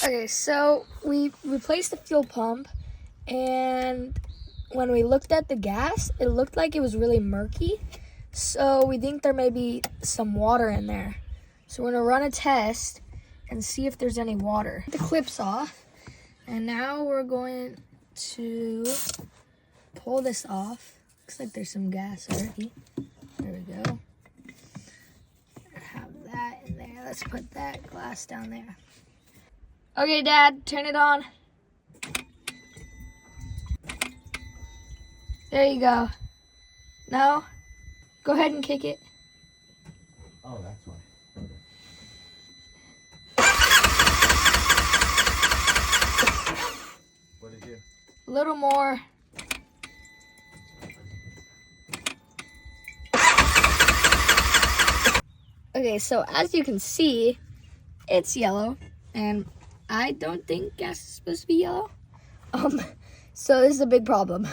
Okay, so we replaced the fuel pump, and when we looked at the gas, it looked like it was really murky. So we think there may be some water in there. So we're gonna run a test and see if there's any water. The clips off, and now we're going to pull this off. Looks like there's some gas already. There we go. Have that in there. Let's put that glass down there. Okay, Dad, turn it on. There you go. Now, go ahead and kick it. Oh, that's why. Okay. What did you? A little more. Okay, so as you can see, it's yellow, and I don't think gas is supposed to be yellow. So this is a big problem.